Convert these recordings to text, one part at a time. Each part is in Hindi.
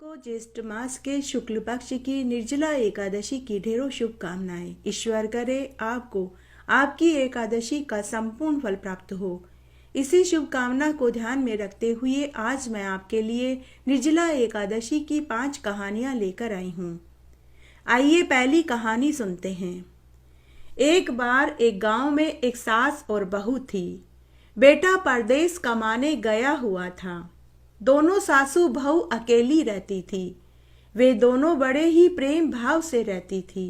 को ज्येष्ठ मास के शुक्ल पक्ष की निर्जला एकादशी की ढेरों शुभकामनाएं। ईश्वर करे आपको आपकी एकादशी का संपूर्ण फल प्राप्त हो। इसी शुभकामना को ध्यान में रखते हुए आज मैं आपके लिए निर्जला एकादशी की 5 कहानियां लेकर आई हूँ। आइए पहली कहानी सुनते हैं। एक बार एक गांव में एक सास और बहू थी। बेटा परदेश कमाने गया हुआ था। दोनों सासू बहू अकेली रहती थी। वे दोनों बड़े ही प्रेम भाव से रहती थी।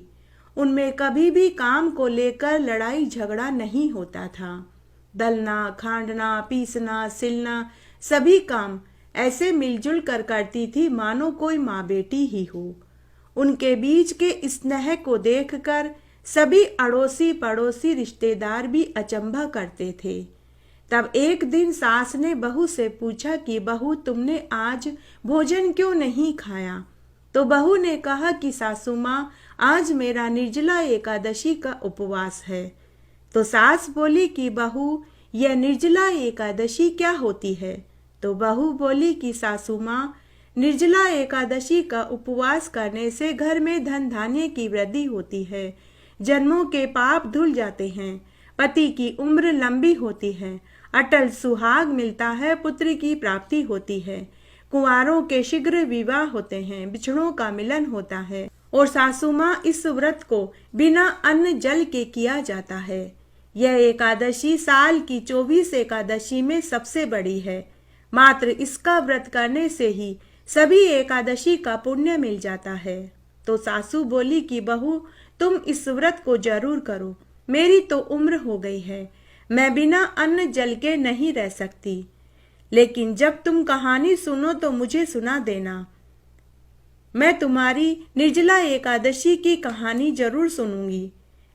उनमें कभी भी काम को लेकर लड़ाई झगड़ा नहीं होता था। दलना, खांडना, पीसना, सिलना सभी काम ऐसे मिलजुल कर करती थी मानो कोई माँ बेटी ही हो। उनके बीच के स्नेह को देखकर सभी अड़ोसी पड़ोसी रिश्तेदार भी अचंभा करते थे। तब एक दिन सास ने बहू से पूछा कि बहू, तुमने आज भोजन क्यों नहीं खाया? तो बहू ने कहा कि सासू माँ, आज मेरा निर्जला एकादशी का उपवास है। तो सास बोली कि बहू, यह निर्जला एकादशी क्या होती है? तो बहू बोली कि सासू माँ, निर्जला एकादशी का उपवास करने से घर में धन धान्य की वृद्धि होती है, जन्मों के पाप धुल जाते हैं, पति की उम्र लंबी होती है, अटल सुहाग मिलता है, पुत्र की प्राप्ति होती है, कुंवारों के शीघ्र विवाह होते हैं, बिछड़ों का मिलन होता है और सासू माँ इस व्रत को बिना अन्न जल के किया जाता है। यह एकादशी साल की 24 एकादशी में सबसे बड़ी है। मात्र इसका व्रत करने से ही सभी एकादशी का पुण्य मिल जाता है। तो सासू बोली कि बहू, तुम इस व्रत को जरूर करो। मेरी तो उम्र हो गई है, मैं बिना अन्न जल के नहीं रह सकती। लेकिन जब तुम कहानी सुनो तो मुझे सुना देना। मैं तुम्हारी निर्जला एकादशी की कहानी जरूर सुनूंगी।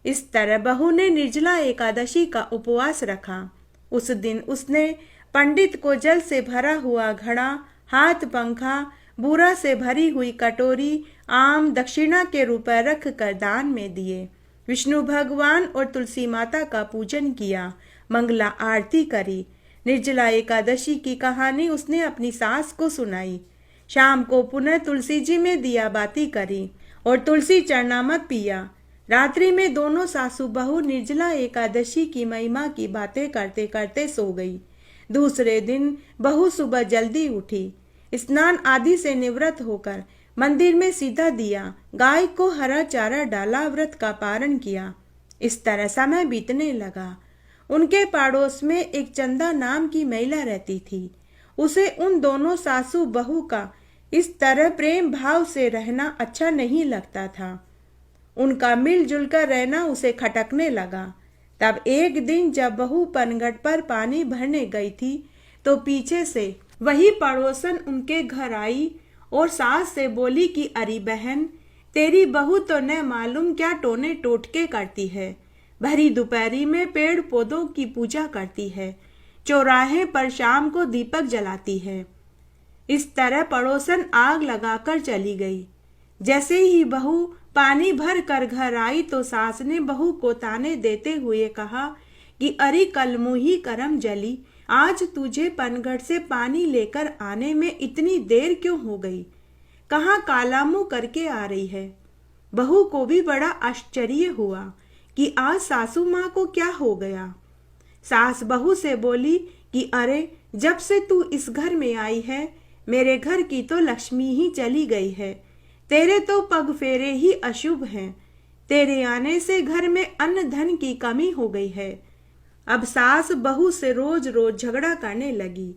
इस तरह बहू ने निर्जला एकादशी का उपवास रखा। उस दिन उसने पंडित को जल से भरा हुआ घड़ा, हाथ पंखा, बूरा से भरी हुई कटोरी, आम दक्षिणा के रुपए रख कर दान में दिए। विष्णु भगवान और तुलसी माता का पूजन किया, मंगला आरती करी। निर्जला एकादशी की कहानी उसने अपनी सास को सुनाई। शाम को पुनः तुलसी जी में दिया बाती करी और तुलसी चरणामृत पिया। रात्रि में दोनों सासू बहू निर्जला एकादशी की महिमा की बातें करते करते सो गई। दूसरे दिन बहू सुबह जल्दी उठी, स्नान आदि से निवृत्त होकर मंदिर में सीधा दिया, गाय को हरा चारा डाला, व्रत का पारण किया। इस तरह समय बीतने लगा। उनके पड़ोस में एक चंदा नाम की महिला रहती थी। उसे उन दोनों सासू बहू का इस तरह प्रेम भाव से रहना अच्छा नहीं लगता था। उनका मिलजुल कर रहना उसे खटकने लगा। तब एक दिन जब बहू पनघट पर पानी भरने गई थी तो पीछे से वही पड़ोसन उनके घर आई और सास से बोली कि अरे बहन, तेरी बहू तो न मालूम क्या टोने टोटके करती है। भरी दोपहरी में पेड़ पौधों की पूजा करती है, चौराहे पर शाम को दीपक जलाती है। इस तरह पड़ोसन आग लगाकर चली गई। जैसे ही बहू पानी भर कर घर आई तो सास ने बहू को ताने देते हुए कहा कि अरे कलमुही करम जली, आज तुझे पनघट से पानी लेकर आने में इतनी देर क्यों हो गई? कहाँ काला मुंह करके आ रही है? बहू को भी बड़ा आश्चर्य हुआ कि आज सासू माँ को क्या हो गया। सास बहू से बोली कि अरे, जब से तू इस घर में आई है, मेरे घर की तो लक्ष्मी ही चली गई है। तेरे तो पग फेरे ही अशुभ हैं। तेरे आने से घर में अन्न धन की कमी हो गई है। अब सास बहू से रोज रोज झगड़ा करने लगी।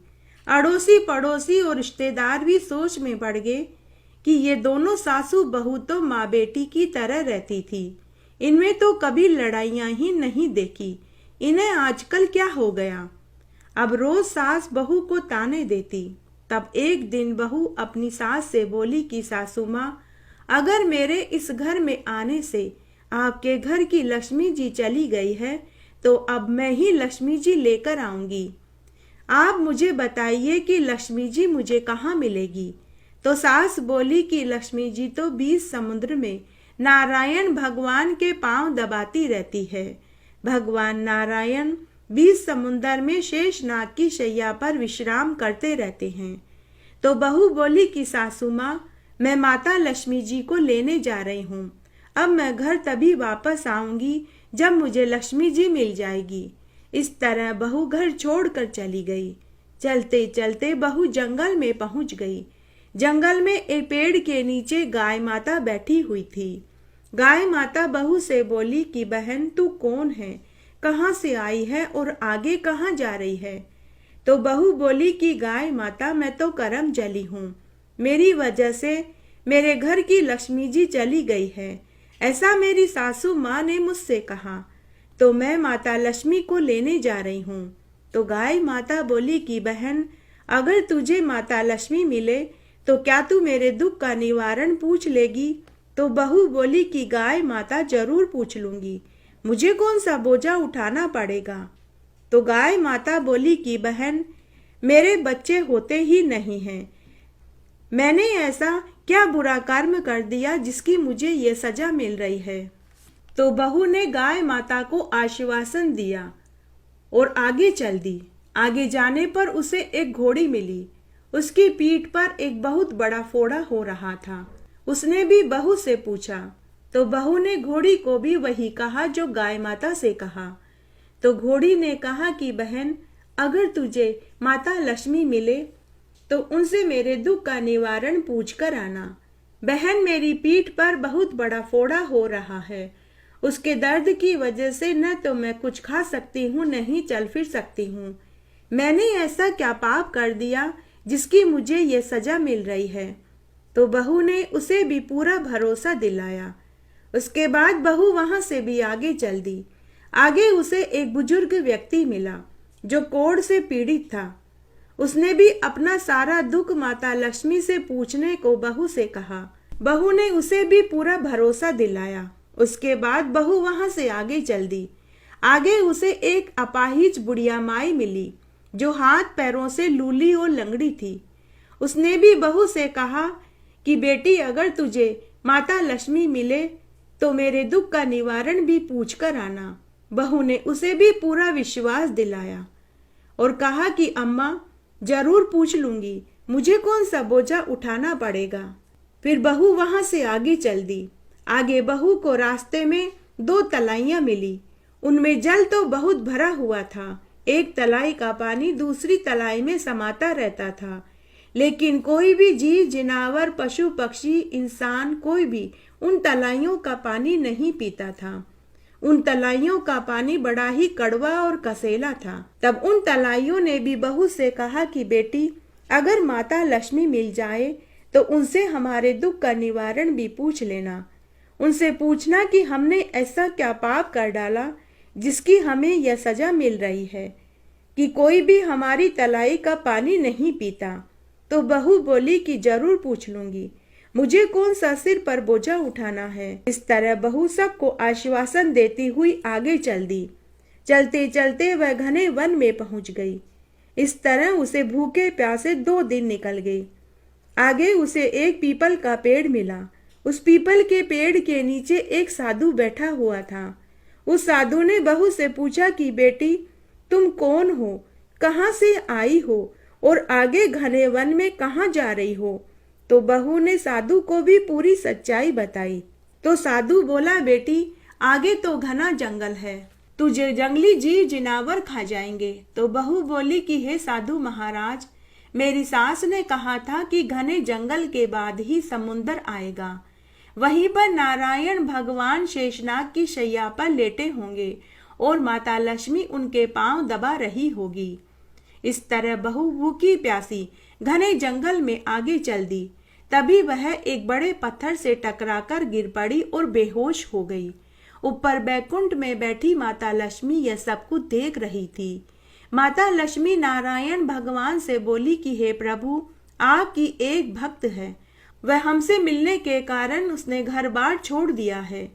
अड़ोसी पड़ोसी और रिश्तेदार भी सोच में पड़ गए कि ये दोनों सासू बहू तो माँ बेटी की तरह रहती थी। इनमें तो कभी लड़ाइयाँ ही नहीं देखी। इन्हें आजकल क्या हो गया? अब रोज सास बहू को ताने देती। तब एक दिन बहू अपनी सास से बोली कि सासू माँ, अगर मेरे इस घर में आने से आपके घर की लक्ष्मी जी चली गई है तो अब मैं ही लक्ष्मी जी लेकर आऊंगी। आप मुझे बताइए कि लक्ष्मी जी मुझे कहाँ मिलेगी? तो सास बोली कि लक्ष्मी जी तो 20 समुद्र में नारायण भगवान के पांव दबाती रहती है। भगवान नारायण 20 समुद्र में शेष नाग की शैया पर विश्राम करते रहते हैं। तो बहू बोली कि सासू माँ, मैं माता लक्ष्मी जी को लेने जा रही हूँ। अब मैं घर तभी वापस आऊंगी जब मुझे लक्ष्मी जी मिल जाएगी। इस तरह बहू घर छोड़कर चली गई। चलते चलते बहू जंगल में पहुंच गई। जंगल में एक पेड़ के नीचे गाय माता बैठी हुई थी। गाय माता बहू से बोली कि बहन तू कौन है, कहाँ से आई है और आगे कहाँ जा रही है। तो बहू बोली कि गाय माता मैं तो करम जली हूँ, मेरी वजह से मेरे घर की लक्ष्मी जी चली गई है, ऐसा मेरी सासू माँ ने मुझसे कहा, तो मैं माता लक्ष्मी को लेने जा रही हूँ। तो गाय माता बोली कि बहन अगर तुझे माता लक्ष्मी मिले तो क्या तू मेरे दुख का निवारण पूछ लेगी। तो बहू बोली कि गाय माता जरूर पूछ लूंगी, मुझे कौन सा बोझा उठाना पड़ेगा। तो गाय माता बोली कि बहन मेरे बच्चे होते ही नहीं हैं, मैंने ऐसा क्या बुरा कर्म कर दिया जिसकी मुझे ये सजा मिल रही है। तो बहू ने गाय माता को आश्वासन दिया और आगे चल दी। आगे जाने पर उसे एक घोड़ी मिली। उसकी पीठ पर एक बहुत बड़ा फोड़ा हो रहा था। उसने भी बहू से पूछा, तो बहू ने घोड़ी को भी वही कहा जो गाय माता से कहा। तो घोड़ी ने कहा कि बहन अगर तुझे माता लक्ष्मी मिले तो उनसे मेरे दुख का निवारण पूछ कर आना। बहन मेरी पीठ पर बहुत बड़ा फोड़ा हो रहा है, उसके दर्द की वजह से न तो मैं कुछ खा सकती हूँ न ही चल फिर सकती हूँ। मैंने ऐसा क्या पाप कर दिया जिसकी मुझे ये सजा मिल रही है। तो बहू ने उसे भी पूरा भरोसा दिलाया। उसके बाद बहू वहां से भी आगे चल दी। आगे उसे एक बुजुर्ग व्यक्ति मिला जो कोढ़ से पीड़ित था। उसने भी अपना सारा दुख माता लक्ष्मी से पूछने को बहू से कहा। बहू ने उसे भी पूरा भरोसा दिलाया। उसके बाद बहू वहां से आगे चल दी। आगे उसे एक अपाहिज बुढ़िया माई मिली जो हाथ पैरों से लूली और लंगड़ी थी। उसने भी बहू से कहा कि बेटी अगर तुझे माता लक्ष्मी मिले तो मेरे दुख का निवारण भी पूछ कर आना। बहू ने उसे भी पूरा विश्वास दिलाया और कहा कि अम्मा जरूर पूछ लूंगी, मुझे कौन सा बोझा उठाना पड़ेगा। फिर बहू वहां से आगे चल दी। आगे बहू को रास्ते में 2 तलाइयां मिली। उनमें जल तो बहुत भरा हुआ था। एक तलाई का पानी दूसरी तलाई में समाता रहता था, लेकिन कोई भी जीव जिनावर पशु पक्षी इंसान कोई भी उन तलाइयों का पानी नहीं पीता था। उन तलाइयों का पानी बड़ा ही कड़वा और कसेला था। तब उन तलाइयों ने भी बहू से कहा कि बेटी अगर माता लक्ष्मी मिल जाए तो उनसे हमारे दुख का निवारण भी पूछ लेना। उनसे पूछना कि हमने ऐसा क्या पाप कर डाला जिसकी हमें यह सजा मिल रही है कि कोई भी हमारी तलाई का पानी नहीं पीता। तो बहू बोली कि जरूर पूछ लूंगी, मुझे कौन सा सिर पर बोझा उठाना है। इस तरह बहू सबको आश्वासन देती हुई आगे चल दी। चलते चलते वह घने वन में पहुंच गई। इस तरह उसे भूखे प्यासे 2 दिन निकल गए। आगे उसे एक पीपल का पेड़ मिला। उस पीपल के पेड़ के नीचे एक साधु बैठा हुआ था। उस साधु ने बहू से पूछा कि बेटी तुम कौन हो, कहाँ से आई हो और आगे घने वन में कहाँ जा रही हो। तो बहू ने साधु को भी पूरी सच्चाई बताई। तो साधु बोला बेटी आगे तो घना जंगल है, तुझे जंगली जीव जिनावर खा जाएंगे। तो बहू बोली कि हे साधु महाराज, मेरी सास ने कहा था कि घने जंगल के बाद ही समुंदर आएगा, वहीं पर नारायण भगवान शेषनाग की शैया पर लेटे होंगे और माता लक्ष्मी उनके पांव दबा रही होगी। इस तरह बहू भूखी प्यासी घने जंगल में आगे चल दी। तभी वह एक बड़े पत्थर से टकराकर गिर पड़ी और बेहोश हो गई। ऊपर बैकुंठ में बैठी माता लक्ष्मी यह सब कुछ देख रही थी। माता लक्ष्मी नारायण भगवान से बोली कि हे प्रभु, आपकी एक भक्त है, वह हमसे मिलने के कारण उसने घर बार छोड़ दिया है,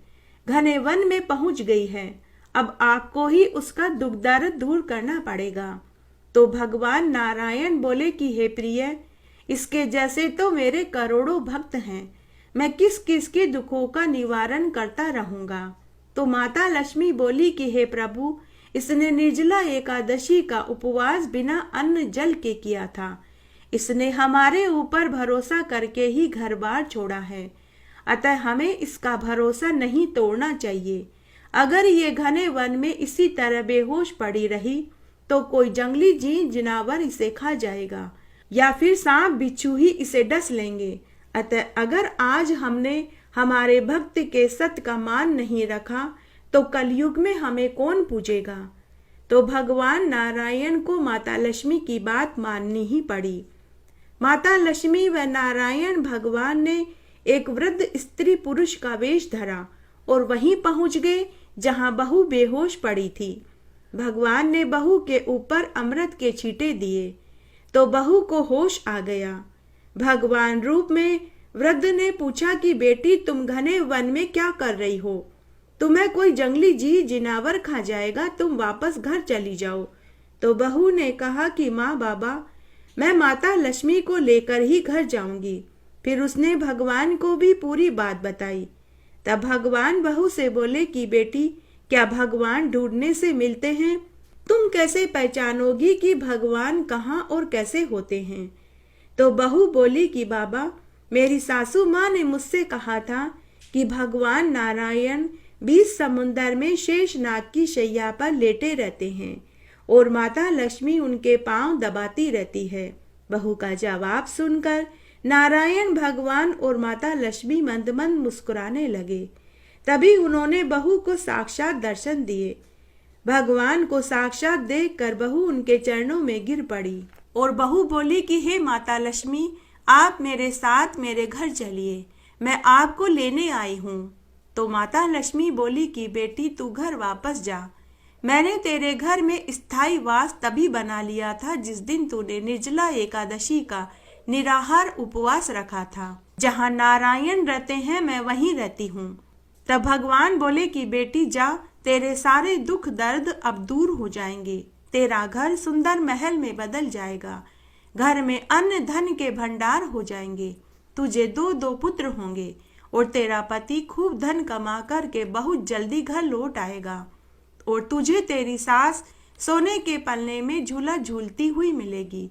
घने वन में पहुंच गई है। अब आपको ही उसका दुख दर्द दूर करना पड़ेगा। तो भगवान नारायण बोले कि हे प्रिय, इसके जैसे तो मेरे करोड़ों भक्त हैं, मैं किस किस के दुखों का निवारण करता रहूंगा। तो माता लक्ष्मी बोली कि हे प्रभु, इसने निर्जला एकादशी का उपवास बिना अन्न जल के किया था, इसने हमारे ऊपर भरोसा करके ही घर बार छोड़ा है, अतः हमें इसका भरोसा नहीं तोड़ना चाहिए। अगर ये घने वन में इसी तरह बेहोश पड़ी रही तो कोई जंगली जीव जिनावर इसे खा जाएगा या फिर सांप बिच्छू ही इसे डस लेंगे। अतः अगर आज हमने हमारे भक्त के सत्य का मान नहीं रखा तो कलयुग में हमें कौन पूजेगा। तो भगवान नारायण को माता लक्ष्मी की बात माननी ही पड़ी। माता लक्ष्मी व नारायण भगवान ने एक वृद्ध स्त्री पुरुष का वेश धरा और वहीं पहुंच गए जहां बहू बेहोश पड़ी थी। भगवान ने बहू के ऊपर अमृत के छींटे दिए तो बहू को होश आ गया। भगवान रूप में वृद्ध ने पूछा कि बेटी, तुम घने वन में क्या कर रही हो? तुम्हें कोई जंगली जीव जिनावर खा जाएगा, तुम वापस घर चली जाओ। तो बहू ने कहा कि माँ बाबा, मैं माता लक्ष्मी को लेकर ही घर जाऊंगी। फिर उसने भगवान को भी पूरी बात बताई। तब भगवान बहू से बोले कि बेटी, क्या भगवान ढूंढने से मिलते हैं? तुम कैसे पहचानोगी कि भगवान कहाँ और कैसे होते हैं? तो बहू बोली कि बाबा, मेरी सासू माँ ने मुझसे कहा था कि भगवान नारायण 20 समुंदर में शेषनाग की शैया पर लेटे रहते हैं और माता लक्ष्मी उनके पांव दबाती रहती है। बहू का जवाब सुनकर नारायण भगवान और माता लक्ष्मी मंद मंद मुस्कुराने लगे। तभी उन्होंने बहू को साक्षात दर्शन दिए। भगवान को साक्षात देखकर बहू उनके चरणों में गिर पड़ी और बहू बोली कि हे माता लक्ष्मी, आप मेरे साथ मेरे घर चलिए, मैं आपको लेने आई हूँ। तो माता लक्ष्मी बोली कि बेटी, तू घर वापस जा। मैंने तेरे घर में स्थायी वास तभी बना लिया था जिस दिन तूने निर्जला एकादशी का निराहार उपवास रखा था। जहाँ नारायण रहते हैं मैं वहीं रहती हूँ। तब भगवान बोले कि बेटी जा, तेरे सारे दुख दर्द अब दूर हो जाएंगे। तेरा घर सुंदर महल में बदल जाएगा। घर में अन्न धन के भंडार हो जाएंगे। तुझे 2 पुत्र होंगे और तेरा पति खूब धन कमा कर के बहुत जल्दी घर लौट आएगा और तुझे तेरी सास सोने के पलने में झूला झूलती हुई मिलेगी।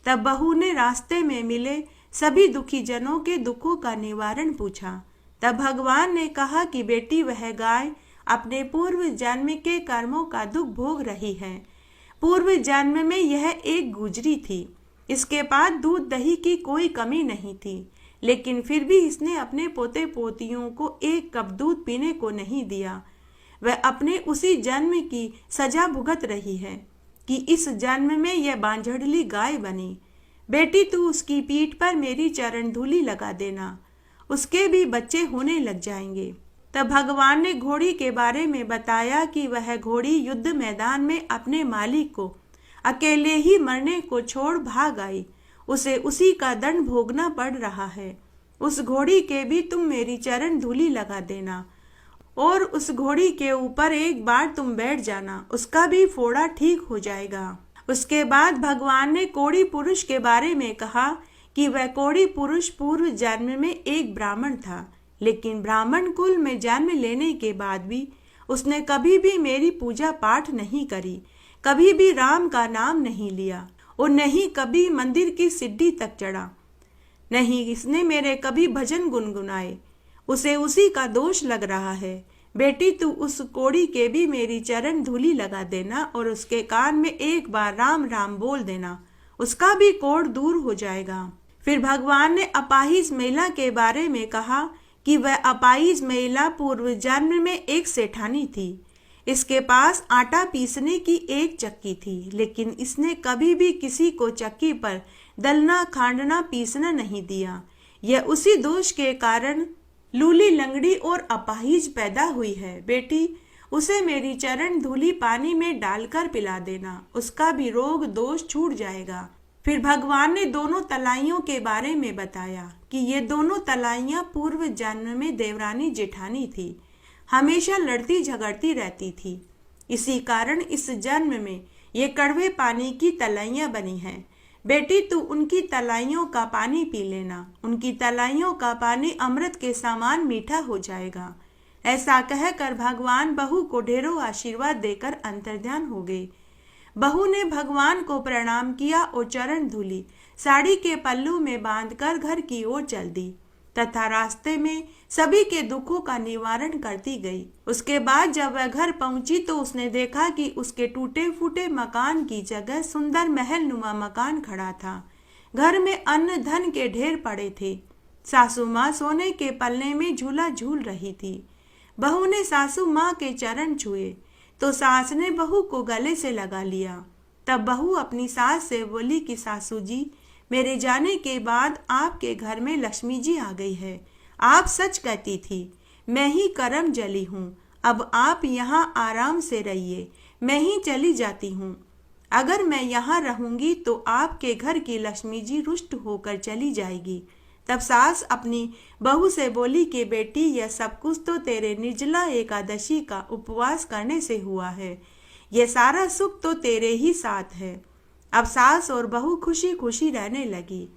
तब बहू ने रास्ते में मिले सभी दुखी जनों के दुखों का निवारण पूछा। तब भगवान ने कहा कि बेटी, वह गाय अपने पूर्व जन्म के कर्मों का दुख भोग रही है। पूर्व जन्म में यह एक गुजरी थी। इसके पास दूध दही की कोई कमी नहीं थी, लेकिन फिर भी इसने अपने पोते पोतियों को 1 कप दूध पीने को नहीं दिया। वह अपने उसी जन्म की सजा भुगत रही है कि इस जन्म में यह बांझड़ली गाय बनी। बेटी, तू उसकी पीठ पर मेरी चरण धूलि लगा देना, उसके भी बच्चे होने लग जाएंगे। तब भगवान ने घोड़ी के बारे में बताया कि वह घोड़ी युद्ध मैदान में अपने मालिक को अकेले ही मरने को छोड़ भाग आई। उसे उसी का दंड भोगना पड़ रहा है। उस घोड़ी के भी तुम मेरी चरण धूलि लगा देना और उस घोड़ी के ऊपर एक बार तुम बैठ जाना, उसका भी फोड़ा ठीक हो जाएगा। उसके बाद भगवान ने कोढ़ी पुरुष के बारे में कहा कि वह कोढ़ी पुरुष पूर्व जन्म में एक ब्राह्मण था, लेकिन ब्राह्मण कुल में जन्म लेने के बाद भी उसने कभी भी मेरी पूजा पाठ नहीं करी, कभी भी राम का नाम नहीं लिया और नहीं कभी मंदिर की सीढ़ी तक चढ़ा, नहीं इसने मेरे कभी भजन गुनगुनाए। उसे उसी का दोष लग रहा है। बेटी, तू उस कोढ़ी के भी मेरी चरण धूलि लगा देना और उसके कान में एक बार राम राम बोल देना, उसका भी कोढ़ दूर हो जाएगा। फिर भगवान ने अपाहिज महिला के बारे में कहा कि वह अपाहिज महिला पूर्व जन्म में एक सेठानी थी। इसके पास आटा पीसने की एक चक्की थी, लेकिन इसने कभी भी किसी को चक्की पर दलना खांडना पीसना नहीं दिया। यह उसी दोष के कारण लूली लंगड़ी और अपाहिज पैदा हुई है। बेटी, उसे मेरी चरण धूलि पानी में डालकर पिला देना, उसका भी रोग दोष छूट जाएगा। फिर भगवान ने दोनों तलाइयों के बारे में बताया कि ये दोनों तलाइयां पूर्व जन्म में देवरानी जेठानी थी, हमेशा लड़ती झगड़ती रहती थी। इसी कारण इस जन्म में ये कड़वे पानी की तलाइयां बनी हैं। बेटी, तू उनकी तलाइयों का पानी पी लेना, उनकी तलाइयों का पानी अमृत के समान मीठा हो जाएगा। ऐसा कहकर भगवान बहू को ढेरों आशीर्वाद देकर अंतर्ध्यान हो गए। बहू ने भगवान को प्रणाम किया और चरण धुली, साड़ी के पल्लू में बांधकर घर की ओर चल दी तथा रास्ते में सभी के दुखों का निवारण करती गई। उसके बाद जब वह घर पहुंची तो उसने देखा कि उसके टूटे फूटे मकान की जगह सुंदर महल नुमा मकान खड़ा था। घर में अन्न धन के ढेर पड़े थे। सासू माँ सोने के पलने में झूला झूल रही थी। बहू ने सासू माँ के चरण छुए तो सास ने बहू को गले से लगा लिया। तब बहू अपनी सास से बोली कि सासू जी, मेरे जाने के बाद आपके घर में लक्ष्मी जी आ गई है। आप सच कहती थी, मैं ही करम जली हूँ। अब आप यहाँ आराम से रहिए, मैं ही चली जाती हूँ। अगर मैं यहाँ रहूंगी तो आपके घर की लक्ष्मी जी रुष्ट होकर चली जाएगी। तब सास अपनी बहू से बोली कि बेटी, यह सब कुछ तो तेरे निर्जला एकादशी का उपवास करने से हुआ है। यह सारा सुख तो तेरे ही साथ है। अब सास और बहू खुशी खुशी रहने लगी।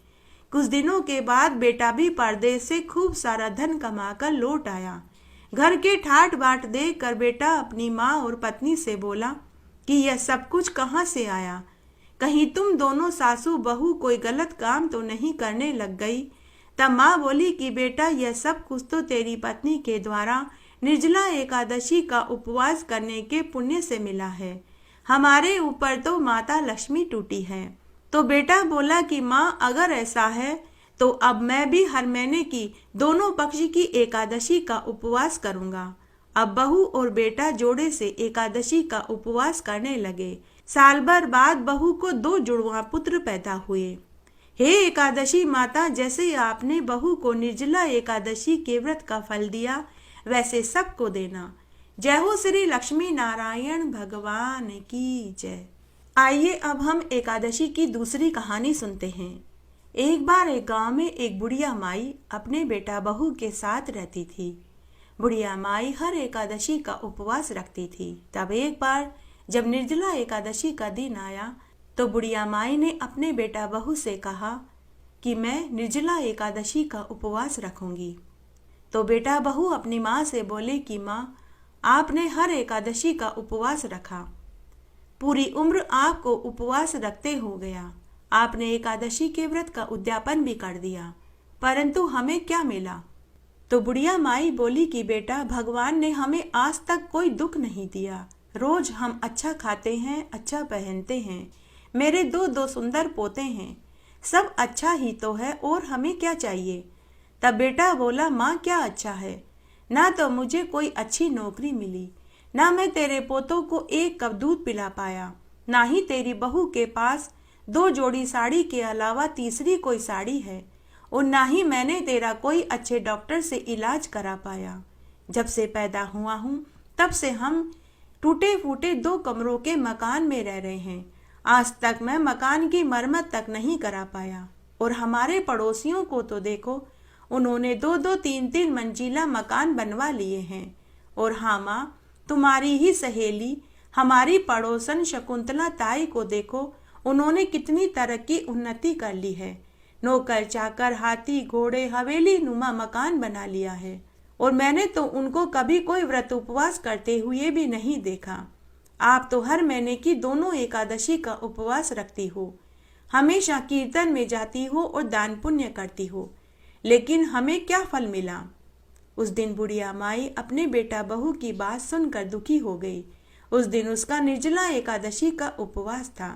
कुछ दिनों के बाद बेटा भी परदेश से खूब सारा धन कमाकर लौट आया। घर के ठाट बाट देख कर बेटा अपनी माँ और पत्नी से बोला कि यह सब कुछ कहाँ से आया? कहीं तुम दोनों सासू बहू कोई गलत काम तो नहीं करने लग गई? तब माँ बोली कि बेटा, यह सब कुछ तो तेरी पत्नी के द्वारा निर्जला एकादशी का उपवास करने के पुण्य से मिला है। हमारे ऊपर तो माता लक्ष्मी टूटी है। तो बेटा बोला कि माँ, अगर ऐसा है तो अब मैं भी हर महीने की दोनों पक्ष की एकादशी का उपवास करूंगा। अब बहू और बेटा जोड़े से एकादशी का उपवास करने लगे। साल भर बाद बहू को 2 जुड़वा पुत्र पैदा हुए। हे एकादशी माता, जैसे आपने बहू को निर्जला एकादशी के व्रत का फल दिया, वैसे सबको देना। जय हो श्री लक्ष्मी नारायण भगवान की जय। आइए अब हम एकादशी की दूसरी कहानी सुनते हैं। एक बार एक गांव में एक बुढ़िया माई अपने बेटा बहू के साथ रहती थी। बुढ़िया माई हर एकादशी का उपवास रखती थी। तब एक बार जब निर्जला एकादशी का दिन आया तो बुढ़िया माई ने अपने बेटा बहू से कहा कि मैं निर्जला एकादशी का उपवास रखूंगी। तो बेटा बहू अपनी माँ से बोले कि माँ, आपने हर एकादशी का उपवास रखा, पूरी उम्र आपको उपवास रखते हो गया। आपने एकादशी के व्रत का उद्यापन भी कर दिया, परंतु हमें क्या मिला? तो बुढ़िया माई बोली कि बेटा, भगवान ने हमें आज तक कोई दुख नहीं दिया। रोज हम अच्छा खाते हैं, अच्छा पहनते हैं। मेरे 2 सुंदर पोते हैं। सब अच्छा ही तो है, और हमें क्या चाहिए? तब बेटा बोला, माँ क्या अच्छा है? ना तो मुझे कोई अच्छी नौकरी मिली, ना मैं तेरे पोतों को 1 कप दूध पिला पाया, ना ही तेरी बहू के पास 2 जोड़ी साड़ी के अलावा तीसरी कोई साड़ी है, और ना ही मैंने तेरा कोई अच्छे डॉक्टर से इलाज करा पाया। जब से पैदा हुआ हूँ तब से हम टूटे फूटे 2 कमरों के मकान में रह रहे हैं। आज तक मैं मकान की मरम्मत तक नहीं करा पाया। और हमारे पड़ोसियों को तो देखो, उन्होंने 2-2, 3-3 मंजिला मकान बनवा लिए हैं। और हाँ माँ, तुम्हारी ही सहेली हमारी पड़ोसन शकुंतला ताई को देखो, उन्होंने कितनी तरक्की उन्नति कर ली है। नौकर चाकर, हाथी घोड़े, हवेली नुमा मकान बना लिया है। और मैंने तो उनको कभी कोई व्रत उपवास करते हुए भी नहीं देखा। आप तो हर महीने की दोनों एकादशी का उपवास रखती हो, हमेशा कीर्तन में जाती हो और दान पुण्य करती हो, लेकिन हमें क्या फल मिला? उस दिन बुढ़िया माई अपने बेटा बहू की बात सुनकर दुखी हो गई। उस दिन उसका निर्जला एकादशी का उपवास था।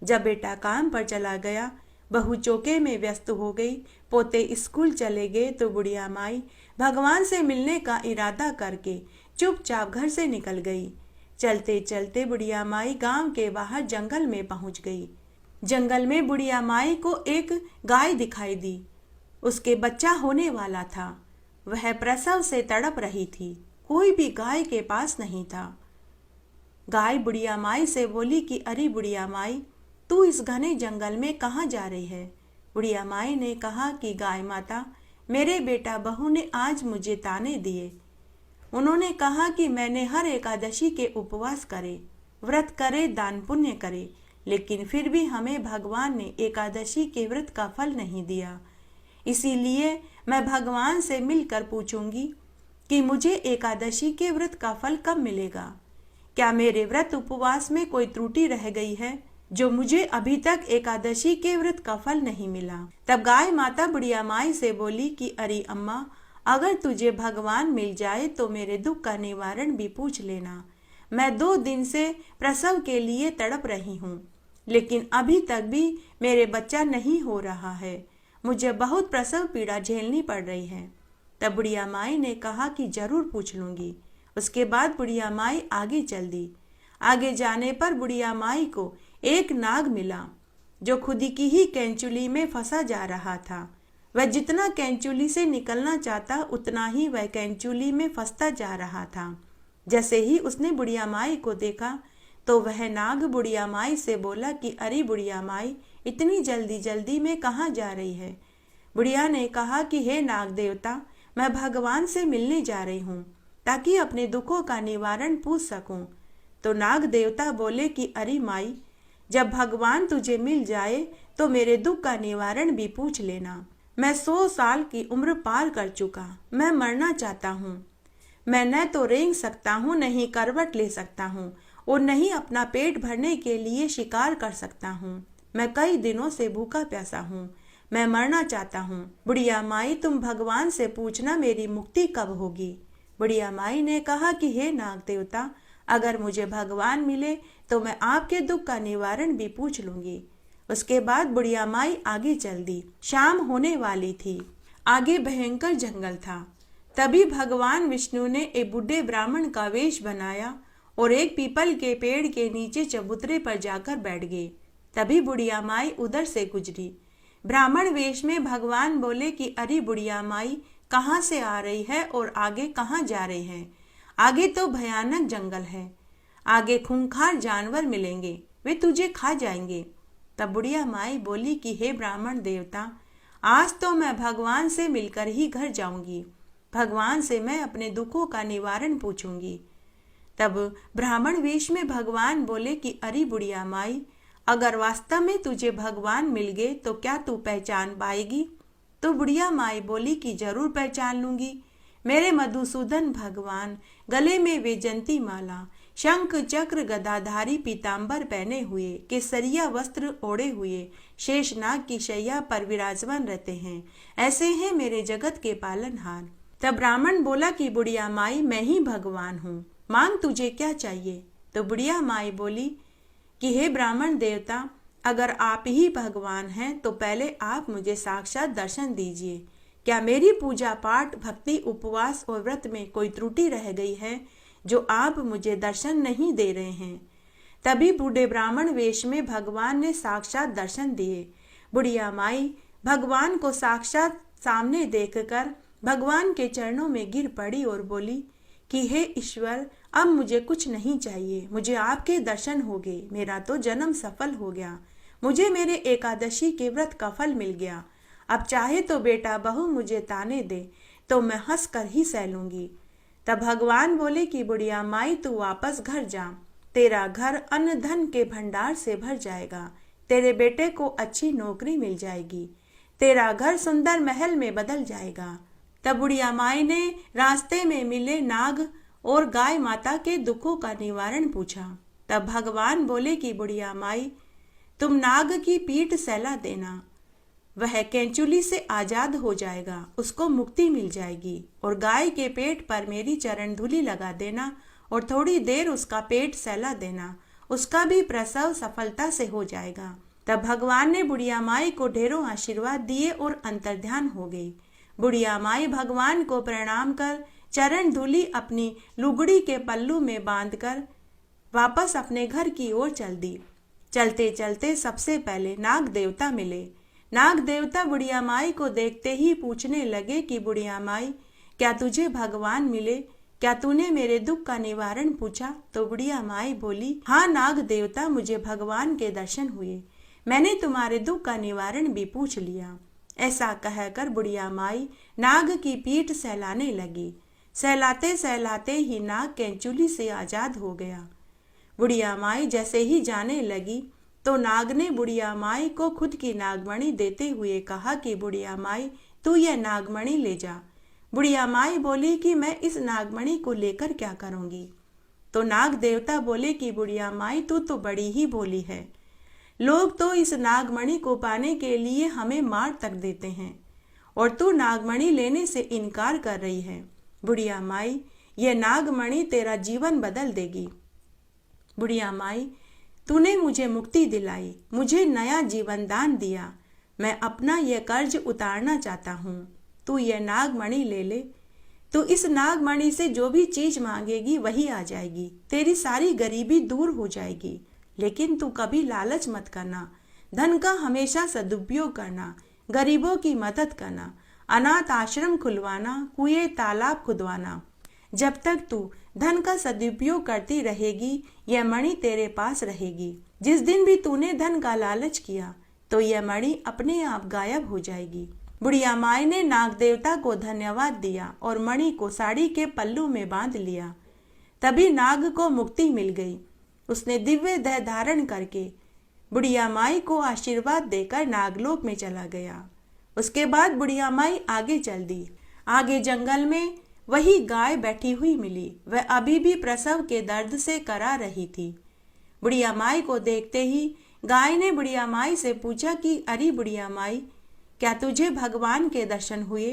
जब बेटा काम पर चला गया, बहू चौके में व्यस्त हो गई, पोते स्कूल चले गए, तो बुढ़िया माई भगवान से मिलने का इरादा करके चुपचाप घर से निकल गई। चलते चलते बुढ़िया माई गांव के बाहर जंगल में पहुंच गई। जंगल में बुढ़िया माई को एक गाय दिखाई दी। उसके बच्चा होने वाला था। वह प्रसव से तड़प रही थी। कोई भी गाय के पास नहीं था। गाय बुढ़िया माई से बोली कि अरे बुढ़िया माई, तू इस घने जंगल में कहाँ जा रही है? बुढ़िया माई ने कहा कि गाय माता, मेरे बेटा बहू ने आज मुझे ताने दिए। उन्होंने कहा कि मैंने हर एकादशी के उपवास करे, व्रत करे, दान पुण्य करे, लेकिन फिर भी हमें भगवान ने एकादशी के व्रत का फल नहीं दिया। इसीलिए मैं भगवान से मिलकर पूछूंगी कि मुझे एकादशी के व्रत का फल कब मिलेगा। क्या मेरे व्रत उपवास में कोई त्रुटि रह गई है, जो मुझे अभी तक एकादशी के व्रत का फल नहीं मिला। तब गाय माता बुढ़िया माई से बोली कि अरे अम्मा, अगर तुझे भगवान मिल जाए तो मेरे दुख का निवारण भी पूछ लेना। मैं 2 दिन से प्रसव के लिए तड़प रही हूँ, लेकिन अभी तक भी मेरे बच्चा नहीं हो रहा है। मुझे बहुत प्रसव पीड़ा झेलनी पड़ रही है। तब बुढ़िया माई ने कहा कि जरूर पूछ लूंगी। उसके बाद बुढ़िया माई आगे चल दी। आगे जाने पर बुढ़िया माई को एक नाग मिला, जो खुद की ही कैंचुली में फंसा जा रहा था। वह जितना कैंचुली से निकलना चाहता, उतना ही वह कैंचुली में फंसता जा रहा था। जैसे ही उसने बुढ़िया माई को देखा तो वह नाग बुढ़िया माई से बोला कि अरे बुढ़िया माई, इतनी जल्दी जल्दी में कहाँ जा रही है। बुढ़िया ने कहा कि हे नाग देवता, मैं भगवान से मिलने जा रही हूँ, ताकि अपने दुखों का निवारण पूछ सकूं। तो नाग देवता बोले कि अरे माई, जब भगवान तुझे मिल जाए तो मेरे दुख का निवारण भी पूछ लेना। मैं 100 साल की उम्र पार कर चुका, मैं मरना चाहता हूँ। मैं न तो रेंग सकता हूँ, न ही करवट ले सकता हूँ, और न ही अपना पेट भरने के लिए शिकार कर सकता हूँ। मैं कई दिनों से भूखा प्यासा हूँ, मैं मरना चाहता हूँ। बुढ़िया माई, तुम भगवान से पूछना मेरी मुक्ति कब होगी। बुढ़िया माई ने कहा कि हे नाग देवता, अगर मुझे भगवान मिले तो मैं आपके दुख का निवारण भी पूछ लूंगी। उसके बाद बुढ़िया माई आगे चल दी। शाम होने वाली थी, आगे भयंकर जंगल था। तभी भगवान विष्णु ने एक बूढ़े ब्राह्मण का वेश बनाया और एक पीपल के पेड़ के नीचे चबूतरे पर जाकर बैठ गए। तभी बुढ़िया माई उधर से गुजरी। ब्राह्मण वेश में भगवान बोले कि अरे बुढ़िया माई, कहाँ से आ रही है और आगे कहाँ जा रही है। आगे तो भयानक जंगल है, आगे खूंखार जानवर मिलेंगे, वे तुझे खा जाएंगे। तब बुढ़िया माई बोली कि हे ब्राह्मण देवता, आज तो मैं भगवान से मिलकर ही घर जाऊंगी। भगवान से मैं अपने दुखों का निवारण पूछूंगी। तब ब्राह्मण वेश में भगवान बोले कि अरे बुढ़िया माई, अगर वास्तव में तुझे भगवान मिल गए तो क्या तू पहचान पाएगी। तो बुढ़िया माई बोली कि जरूर पहचान लूंगी। मेरे मधुसूदन भगवान, गले में वैजयंती माला, शंख चक्र गदाधारी पीतांबर पहने हुए, केसरिया वस्त्र ओढ़े हुए, शेषनाग की शैया पर विराजमान रहते हैं। ऐसे हैं मेरे जगत के पालनहार। तब ब्राह्मण बोला कि बुढ़िया माई, मैं ही भगवान हूँ, मांग तुझे क्या चाहिए। तो बुढ़िया माई बोली कि हे ब्राह्मण देवता, अगर आप ही भगवान हैं तो पहले आप मुझे साक्षात दर्शन दीजिए। क्या मेरी पूजा पाठ, भक्ति, उपवास और व्रत में कोई त्रुटि रह गई है, जो आप मुझे दर्शन नहीं दे रहे हैं। तभी बूढ़े ब्राह्मण वेश में भगवान ने साक्षात दर्शन दिए। बुढ़िया माई भगवान को साक्षात सामने देखकर भगवान के चरणों में गिर पड़ी और बोली कि हे ईश्वर, अब मुझे कुछ नहीं चाहिए, मुझे आपके दर्शन हो गए, मेरा तो जन्म सफल हो गया, मुझे मेरे एकादशी के व्रत का फल मिल गया। अब चाहे तो बेटा बहू मुझे ताने दे तो मैं हंस कर ही सह लूंगी। तब भगवान बोले कि बुढ़िया माई, तू वापस घर जा, तेरा घर अन्न धन के भंडार से भर जाएगा, तेरे बेटे को अच्छी नौकरी मिल जाएगी, तेरा घर सुंदर महल में बदल जाएगा। तब बुढ़िया माई ने रास्ते में मिले नाग और गाय माता के दुखों का निवारण पूछा। तब भगवान बोले कि बुढ़िया माई, तुम नाग की पीठ सहला देना, वह कैंचुली से आजाद हो जाएगा, उसको मुक्ति मिल जाएगी। और गाय के पेट पर मेरी चरण धूलि लगा देना और थोड़ी देर उसका पेट सहला देना, उसका भी प्रसव सफलता से हो जाएगा। तब भगवान ने बुढ़िया माई को ढेरों आशीर्वाद दिए और अंतर्ध्यान हो गई। बुढ़िया माई भगवान को प्रणाम कर चरण धूलि अपनी लुगड़ी के पल्लू में बांधकर वापस अपने घर की ओर चल दी। चलते चलते सबसे पहले नाग देवता मिले। नाग देवता बुढ़िया माई को देखते ही पूछने लगे कि बुढ़िया माई, क्या तुझे भगवान मिले, क्या तूने मेरे दुख का निवारण पूछा। तो बुढ़िया माई बोली, हाँ नाग देवता, मुझे भगवान के दर्शन हुए, मैंने तुम्हारे दुख का निवारण भी पूछ लिया। ऐसा कहकर बुढ़िया माई नाग की पीठ सहलाने लगी। सहलाते सहलाते ही नाग कैंचुली से आजाद हो गया। बुढ़िया माई जैसे ही जाने लगी तो नाग ने बुढ़िया माई को खुद की नागमणि देते हुए कहा कि बुढ़िया माई, तू यह नागमणि ले जा। बुढ़िया माई बोली कि मैं इस नागमणि को लेकर क्या करूंगी। तो नाग देवता बोले कि बुढ़िया माई तू तो बड़ी ही भोली है, लोग तो इस नागमणि को पाने के लिए हमें मार तक देते हैं और तू नागमणि लेने से इनकार कर रही है। बुढ़िया माई, यह नागमणि तेरा जीवन बदल देगी। बुढ़िया माई, तूने मुझे मुक्ति दिलाई, मुझे नया जीवन दान दिया, मैं अपना यह कर्ज उतारना चाहता हूँ, तू यह नागमणि ले ले। तो इस नागमणि से जो भी चीज मांगेगी वही आ जाएगी, तेरी सारी गरीबी दूर हो जाएगी। लेकिन तू कभी लालच मत करना, धन का हमेशा सदुपयोग करना, गरीबों की मदद करना, अनाथ आश्रम खुलवाना, कुएं तालाब खुदवाना। जब तक तू धन का सदुपयोग करती रहेगी यह मणि तेरे पास रहेगी। जिस दिन भी तूने धन का लालच किया तो यह मणि अपने आप गायब हो जाएगी। बुढ़िया माई ने नाग देवता को धन्यवाद दिया और मणि को साड़ी के पल्लू में बांध लिया। तभी नाग को मुक्ति मिल गई। उसने दिव्य देह धारण करके बुढ़िया माई को आशीर्वाद देकर नागलोक में चला गया। उसके बाद बुढ़िया माई आगे चल दी। आगे जंगल में वही गाय बैठी हुई मिली। वह अभी भी प्रसव के दर्द से करा रही थी। बुढ़िया माई को देखते ही गाय ने बुढ़िया माई से पूछा कि अरे बुढ़िया माई, क्या तुझे भगवान के दर्शन हुए?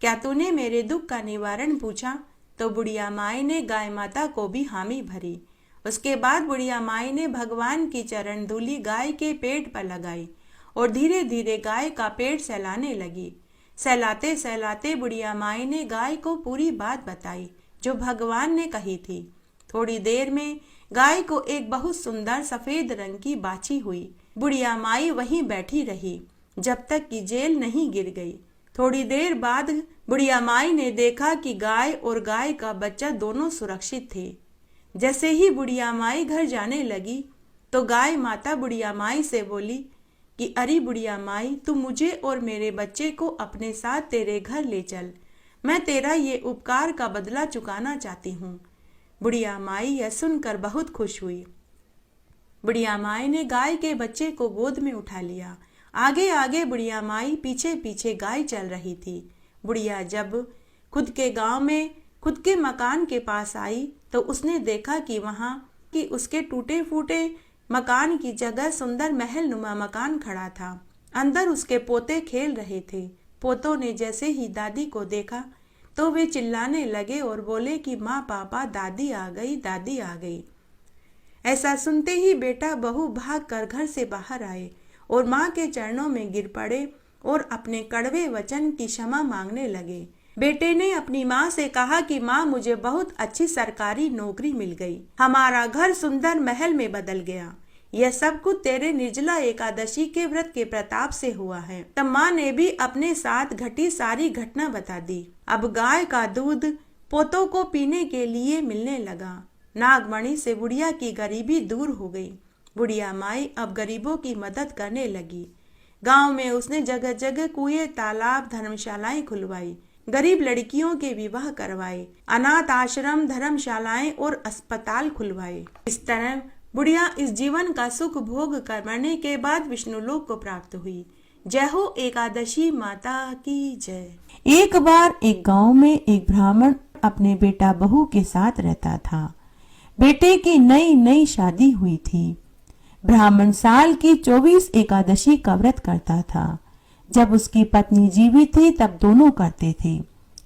क्या तूने मेरे दुख का निवारण पूछा? तो बुढ़िया माई ने गाय माता को भी हामी भरी। उसके बाद बुढ़िया माई ने भगवान की चरण धूलि गाय के पेट पर लगाई और धीरे धीरे गाय का पेट सहलाने लगी। सहलाते सहलाते बुढ़िया माई ने गाय को पूरी बात बताई जो भगवान ने कही थी। थोड़ी देर में गाय को एक बहुत सुंदर सफेद रंग की बाछी हुई। बुढ़िया माई वहीं बैठी रही जब तक कि जेल नहीं गिर गई। थोड़ी देर बाद बुढ़िया माई ने देखा कि गाय और गाय का बच्चा दोनों सुरक्षित थे। जैसे ही बुढ़िया माई घर जाने लगी तो गाय माता बुढ़िया माई से बोली कि अरे बुढ़िया माई, तू मुझे और मेरे बच्चे को अपने साथ तेरे घर ले चल, मैं तेरा ये उपकार का बदला चुकाना चाहती हूँ। बुढ़िया माई यह सुनकर बहुत खुश हुई। बुढ़िया माई ने गाय के बच्चे को गोद में उठा लिया। आगे आगे बुढ़िया माई, पीछे पीछे गाय चल रही थी। बुढ़िया जब खुद के गांव में खुद के मकान के पास आई तो उसने देखा कि वहां कि उसके टूटे फूटे मकान की जगह सुंदर महल नुमा मकान खड़ा था। अंदर उसके पोते खेल रहे थे। पोतों ने जैसे ही दादी को देखा तो वे चिल्लाने लगे और बोले कि माँ पापा, दादी आ गई, दादी आ गई। ऐसा सुनते ही बेटा बहू भाग कर घर से बाहर आए और माँ के चरणों में गिर पड़े और अपने कड़वे वचन की क्षमा मांगने लगे। बेटे ने अपनी माँ से कहा कि माँ, मुझे बहुत अच्छी सरकारी नौकरी मिल गई, हमारा घर सुंदर महल में बदल गया, यह सब कुछ तेरे निर्जला एकादशी के व्रत के प्रताप से हुआ है। तब माँ ने भी अपने साथ घटी सारी घटना बता दी। अब गाय का दूध पोतों को पीने के लिए मिलने लगा। नागमणि से बुढ़िया की गरीबी दूर हो गई। बुढ़िया माई अब गरीबों की मदद करने लगी। गांव में उसने जगह जगह कुएं, तालाब, धर्मशालाएं खुलवाई, गरीब लड़कियों के विवाह करवाए, अनाथ आश्रम, धर्मशालाएं और अस्पताल खुलवाए। इस तरह बुढ़िया इस जीवन का सुख भोग कर मरने के बाद विष्णुलोक को प्राप्त हुई। जय हो एकादशी माता की जय। एक बार एक गांव में एक ब्राह्मण अपने बेटा बहू के साथ रहता था। बेटे की नई नई शादी हुई थी। ब्राह्मण साल की 24 एकादशी का व्रत करता था। जब उसकी पत्नी जीवित थी तब दोनों करते थे,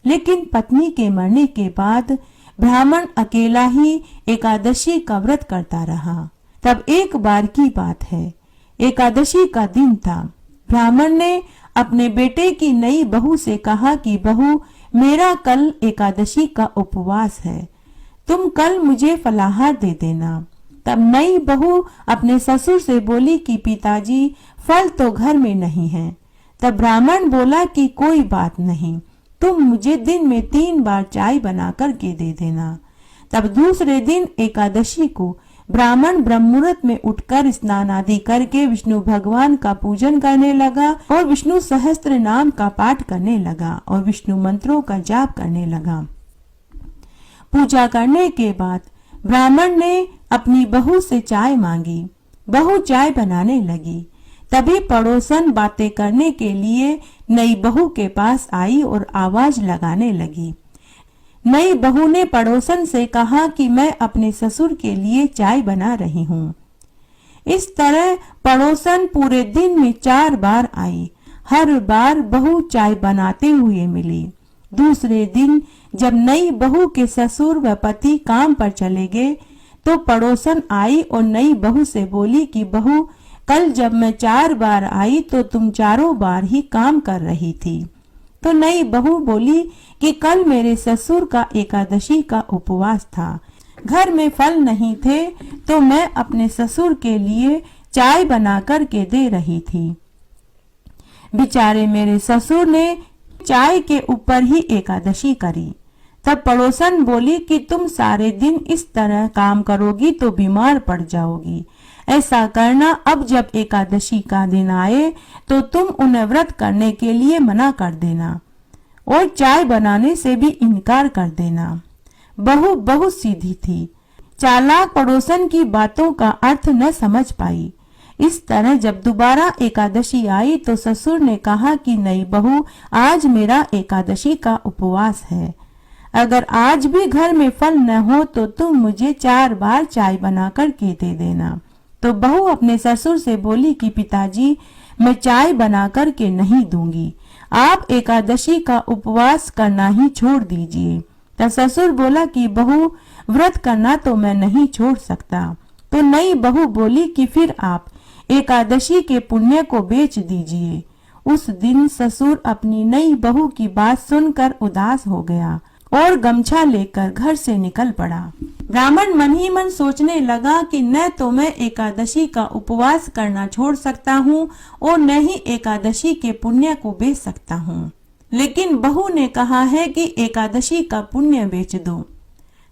लेकिन पत्नी के मरने के बाद ब्राह्मण अकेला ही एकादशी का व्रत करता रहा। तब एक बार की बात है, एकादशी का दिन था। ब्राह्मण ने अपने बेटे की नई बहू से कहा कि बहू, मेरा कल एकादशी का उपवास है, तुम कल मुझे फलाहार दे देना। तब नई बहू अपने ससुर से बोली कि पिताजी, फल तो घर में नहीं है। तब ब्राह्मण बोला कि कोई बात नहीं, तुम मुझे दिन में 3 बार चाय बना कर के दे देना। तब दूसरे दिन एकादशी को ब्राह्मण ब्रह्ममुहूर्त में उठकर स्नान आदि करके विष्णु भगवान का पूजन करने लगा और विष्णु सहस्त्र नाम का पाठ करने लगा और विष्णु मंत्रों का जाप करने लगा। पूजा करने के बाद ब्राह्मण ने अपनी बहू से चाय मांगी। बहू चाय बनाने लगी। तभी पड़ोसन बातें करने के लिए नई बहू के पास आई और आवाज लगाने लगी, नई बहू ने पड़ोसन से कहा कि मैं अपने ससुर के लिए चाय बना रही हूँ। इस तरह पड़ोसन पूरे दिन में 4 बार आई। हर बार बहू चाय बनाते हुए मिली। दूसरे दिन जब नई बहू के ससुर व पति काम पर चले गए तो पड़ोसन आई और नई बहू से बोली कि बहू, कल जब मैं 4 बार आई तो तुम 4 बार ही काम कर रही थी। तो नई बहू बोली कि कल मेरे ससुर का एकादशी का उपवास था, घर में फल नहीं थे तो मैं अपने ससुर के लिए चाय बना कर के दे रही थी। बेचारे मेरे ससुर ने चाय के ऊपर ही एकादशी करी। तब पड़ोसन बोली कि तुम सारे दिन इस तरह काम करोगी तो बीमार पड़ जाओगी। ऐसा करना, अब जब एकादशी का दिन आए तो तुम उन्हें व्रत करने के लिए मना कर देना और चाय बनाने से भी इनकार कर देना। बहू बहुत सीधी थी, चालाक पड़ोसन की बातों का अर्थ न समझ पाई। इस तरह जब दोबारा एकादशी आई तो ससुर ने कहा कि नई बहू, आज मेरा एकादशी का उपवास है, अगर आज भी घर में फल न हो तो तुम मुझे 4 बार चाय बना कर के दे देना। तो बहू अपने ससुर से बोली कि पिताजी, मैं चाय बना कर के नहीं दूंगी, आप एकादशी का उपवास करना ही छोड़ दीजिए। तब ससुर बोला कि बहू, व्रत करना तो मैं नहीं छोड़ सकता। तो नई बहू बोली कि फिर आप एकादशी के पुण्य को बेच दीजिए। उस दिन ससुर अपनी नई बहू की बात सुनकर उदास हो गया और गमछा लेकर घर से निकल पड़ा। ब्राह्मण मन ही मन सोचने लगा कि न तो मैं एकादशी का उपवास करना छोड़ सकता हूँ और न ही एकादशी के पुण्य को बेच सकता हूँ, लेकिन बहू ने कहा है कि एकादशी का पुण्य बेच दो।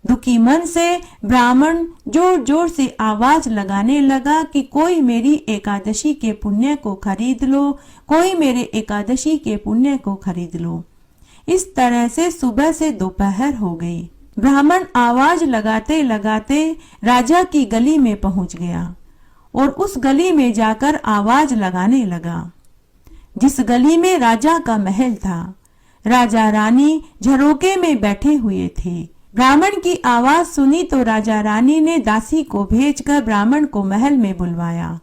दुखी मन से ब्राह्मण जोर जोर से आवाज लगाने लगा कि कोई मेरी एकादशी के पुण्य को खरीद लो, कोई मेरे एकादशी के पुण्य को खरीद लो। इस तरह से सुबह से दोपहर हो गई। ब्राह्मण आवाज लगाते लगाते राजा की गली में पहुंच गया और उस गली में जाकर आवाज लगाने लगा। जिस गली में राजा का महल था, राजा रानी झरोके में बैठे हुए थे। ब्राह्मण की आवाज सुनी तो राजा रानी ने दासी को भेजकर ब्राह्मण को महल में बुलवाया।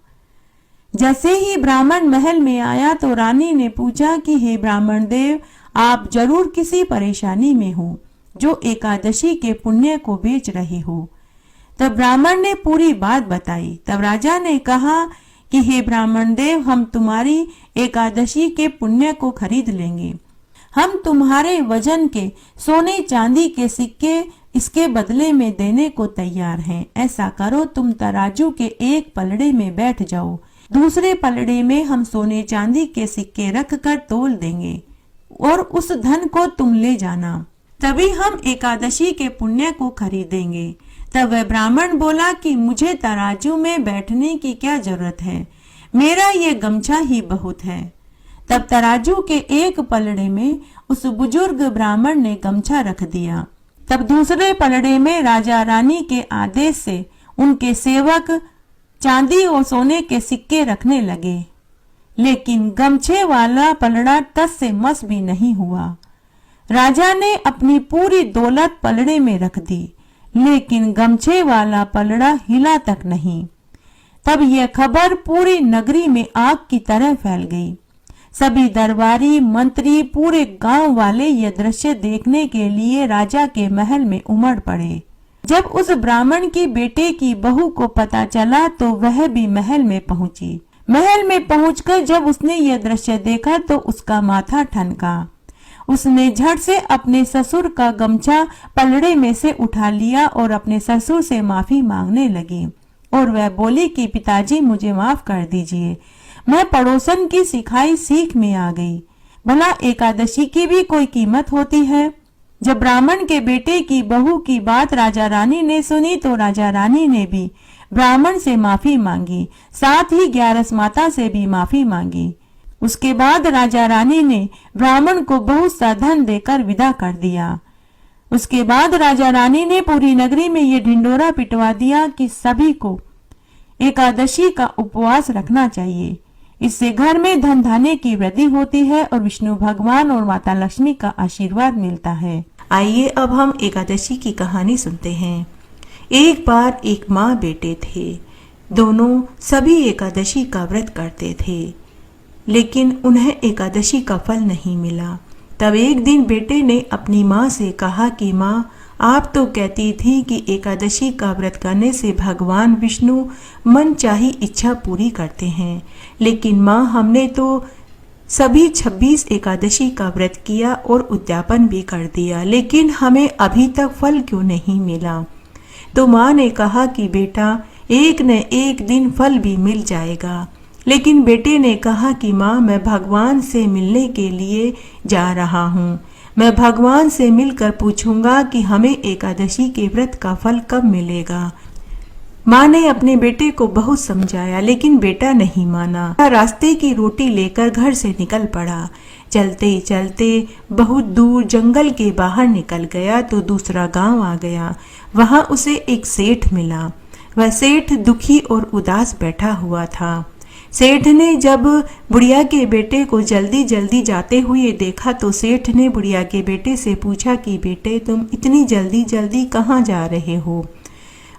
जैसे ही ब्राह्मण महल में आया तो रानी ने पूछा कि हे ब्राह्मण देव, आप जरूर किसी परेशानी में हो जो एकादशी के पुण्य को बेच रहे हो। तब ब्राह्मण ने पूरी बात बताई। तब राजा ने कहा कि हे ब्राह्मण देव, हम तुम्हारी एकादशी के पुण्य को खरीद लेंगे। हम तुम्हारे वजन के सोने चांदी के सिक्के इसके बदले में देने को तैयार हैं। ऐसा करो, तुम तराजू के एक पलड़े में बैठ जाओ, दूसरे पलड़े में हम सोने चांदी के सिक्के रख कर तोल देंगे और उस धन को तुम ले जाना, तभी हम एकादशी के पुण्य को खरीदेंगे। तब वह ब्राह्मण बोला कि मुझे तराजू में बैठने की क्या जरूरत है, मेरा ये गमछा ही बहुत है। तब तराजू के एक पलड़े में उस बुजुर्ग ब्राह्मण ने गमछा रख दिया। तब दूसरे पलड़े में राजा रानी के आदेश से उनके सेवक चांदी और सोने के सिक्के रखने लगे, लेकिन गमछे वाला पलड़ा टस से मस भी नहीं हुआ। राजा ने अपनी पूरी दौलत पलड़े में रख दी, लेकिन गमछे वाला पलड़ा हिला तक नहीं। तब यह खबर पूरी नगरी में आग की तरह फैल गई। सभी दरबारी, मंत्री, पूरे गांव वाले यह दृश्य देखने के लिए राजा के महल में उमड़ पड़े। जब उस ब्राह्मण की बेटे की बहू को पता चला तो वह भी महल में पहुंची। महल में पहुंचकर जब उसने यह दृश्य देखा तो उसका माथा ठनका। उसने झट से अपने ससुर का गमछा पलड़े में से उठा लिया और अपने ससुर से माफी मांगने लगी और वह बोली कि पिताजी, मुझे माफ कर दीजिए, मैं पड़ोसन की सिखाई सीख में आ गई। भला एकादशी की भी कोई कीमत होती है। जब ब्राह्मण के बेटे की बहू की बात राजा रानी ने सुनी तो राजा रानी ने भी ब्राह्मण से माफी मांगी, साथ ही ग्यारस माता से भी माफी मांगी। उसके बाद राजा रानी ने ब्राह्मण को बहुत सा धन देकर विदा कर दिया। उसके बाद राजा रानी ने पूरी नगरी में ये ढिंडोरा पिटवा दिया कि सभी को एकादशी का उपवास रखना चाहिए। इससे घर में धन धान्य की वृद्धि होती है और विष्णु भगवान और माता लक्ष्मी का आशीर्वाद मिलता है। आइए अब हम एकादशी की कहानी सुनते हैं। एक बार एक माँ बेटे थे। दोनों सभी एकादशी का व्रत करते थे, लेकिन उन्हें एकादशी का फल नहीं मिला। तब एक दिन बेटे ने अपनी माँ से कहा कि माँ, आप तो कहती थी कि एकादशी का व्रत करने से भगवान विष्णु मन चाही इच्छा पूरी करते हैं, लेकिन माँ, हमने तो सभी 26 एकादशी का व्रत किया और उद्यापन भी कर दिया, लेकिन हमें अभी तक फल क्यों नहीं मिला। तो माँ ने कहा कि बेटा, एक न एक दिन फल भी मिल जाएगा। लेकिन बेटे ने कहा कि माँ, मैं भगवान से मिलने के लिए जा रहा हूँ। मैं भगवान से मिलकर पूछूंगा कि हमें एकादशी के व्रत का फल कब मिलेगा। माँ ने अपने बेटे को बहुत समझाया, लेकिन बेटा नहीं माना। रास्ते की रोटी लेकर घर से निकल पड़ा। चलते चलते बहुत दूर जंगल के बाहर निकल गया तो दूसरा गांव आ गया। वहां उसे एक सेठ मिला। वह सेठ दुखी और उदास बैठा हुआ था। सेठ ने जब बुढ़िया के बेटे को जल्दी जल्दी जाते हुए देखा तो सेठ ने बुढ़िया के बेटे से पूछा कि बेटे, तुम इतनी जल्दी जल्दी कहाँ जा रहे हो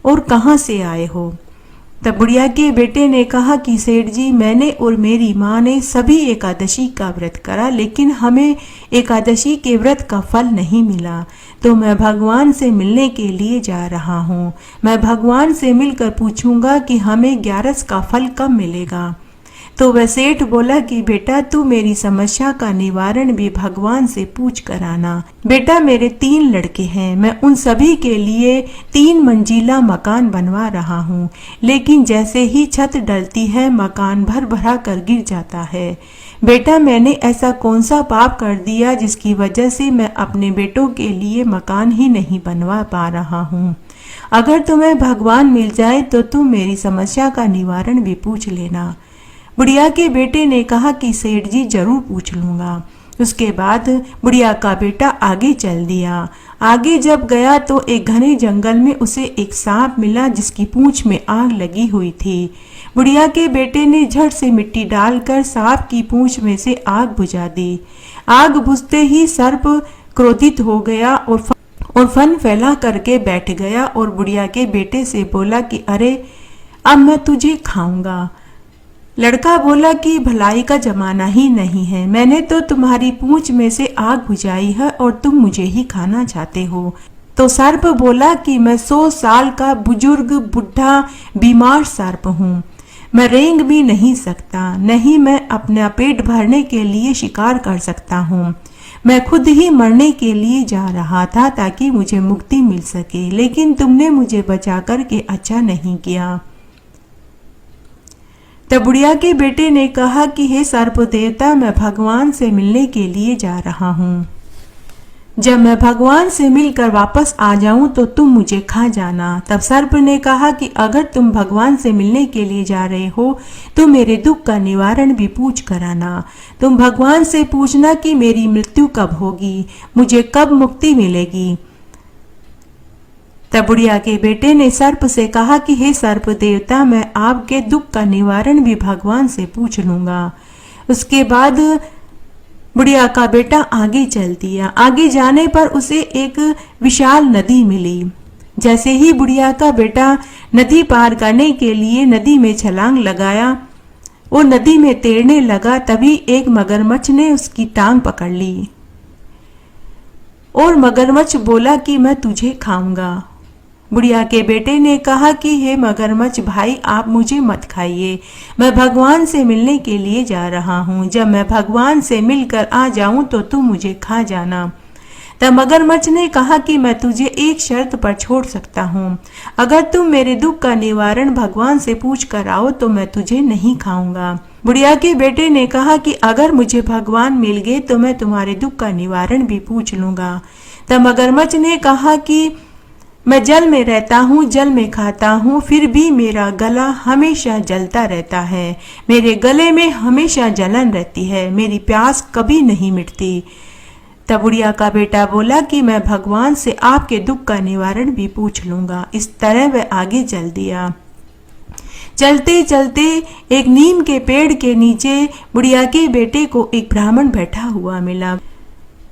और कहाँ से आए हो। तब बुढ़िया के बेटे ने कहा कि सेठ जी, मैंने और मेरी माँ ने सभी एकादशी का व्रत करा, लेकिन हमें एकादशी के व्रत का फल नहीं मिला। तो मैं भगवान से मिलने के लिए जा रहा हूँ। मैं भगवान से मिलकर पूछूंगा कि हमें 11 का फल कब मिलेगा। तो वह सेठ बोला कि बेटा, तू मेरी समस्या का निवारण भी भगवान से पूछ कर आना। बेटा, मेरे 3 लड़के हैं। मैं उन सभी के लिए 3 मंजिला मकान बनवा रहा हूँ, लेकिन जैसे ही छत डलती है मकान भर भरा कर गिर जाता है। बेटा, मैंने ऐसा कौन सा पाप कर दिया जिसकी वजह से मैं अपने बेटों के लिए मकान ही नहीं बनवा पा रहा हूँ। अगर तुम्हें भगवान मिल जाए तो तुम मेरी समस्या का निवारण भी पूछ लेना। बुढ़िया के बेटे ने कहा कि सेठ जी, जरूर पूछ लूंगा। उसके बाद बुढ़िया का बेटा आगे चल दिया। आगे जब गया तो एक घने जंगल में उसे एक सांप मिला जिसकी पूंछ में आग लगी हुई थी। बुढ़िया के बेटे ने झट से मिट्टी डालकर सांप की पूंछ में से आग बुझा दी। आग बुझते ही सर्प क्रोधित हो गया और फन फैला करके बैठ गया और बुढ़िया के बेटे से बोला कि अरे, अब मैं तुझे खाऊंगा। लड़का बोला कि भलाई का जमाना ही नहीं है। मैंने तो तुम्हारी पूंछ में से आग बुझाई है और तुम मुझे ही खाना चाहते हो। तो सर्प बोला कि मैं 100 साल का बुजुर्ग बुढ़ा बीमार सर्प हूँ। मैं रेंग भी नहीं सकता, नहीं मैं अपना पेट भरने के लिए शिकार कर सकता हूँ। मैं खुद ही मरने के लिए जा रहा था ताकि मुझे मुक्ति मिल सके, लेकिन तुमने मुझे बचा करके अच्छा नहीं किया। तब बुढ़िया के बेटे ने कहा कि हे सर्प देवता, मैं भगवान से मिलने के लिए जा रहा हूँ। जब मैं भगवान से मिलकर वापस आ जाऊं तो तुम मुझे खा जाना। तब सर्प ने कहा कि अगर तुम भगवान से मिलने के लिए जा रहे हो तो मेरे दुख का निवारण भी पूछ कर आना। तुम भगवान से पूछना कि मेरी मृत्यु कब होगी, मुझे कब मुक्ति मिलेगी। तब बुढ़िया के बेटे ने सर्प से कहा कि हे सर्प देवता, मैं आपके दुख का निवारण भी भगवान से पूछ लूंगा। उसके बाद बुढ़िया का बेटा आगे चल दिया। आगे जाने पर उसे एक विशाल नदी मिली। जैसे ही बुढ़िया का बेटा नदी पार करने के लिए नदी में छलांग लगाया और नदी में तैरने लगा, तभी एक मगरमच्छ ने उसकी टांग पकड़ ली और मगरमच्छ बोला कि मैं तुझे खाऊंगा। बुढ़िया के बेटे ने कहा कि हे मगरमच्छ भाई, आप मुझे मत खाइए, मैं भगवान से मिलने के लिए जा रहा हूँ। जब मैं भगवान से मिलकर आ जाऊं तो तुम मुझे खा जाना। तब मगरमच्छ ने कहा कि मैं तुझे एक शर्त पर छोड़ सकता हूँ। अगर तुम मेरे दुख का निवारण भगवान से पूछ कर आओ तो मैं तुझे नहीं खाऊंगा। बुढ़िया के बेटे ने कहा कि अगर मुझे भगवान मिल गए तो मैं तुम्हारे दुख का निवारण भी पूछ लूंगा। तब मगरमच्छ ने कहा कि मैं जल में रहता हूँ, जल में खाता हूँ, फिर भी मेरा गला हमेशा जलता रहता है। मेरे गले में हमेशा जलन रहती है, मेरी प्यास कभी नहीं मिटती। तब बुढ़िया का बेटा बोला कि मैं भगवान से आपके दुख का निवारण भी पूछ लूंगा। इस तरह वह आगे चल दिया। चलते चलते एक नीम के पेड़ के नीचे बुढ़िया के बेटे को एक ब्राह्मण बैठा हुआ मिला।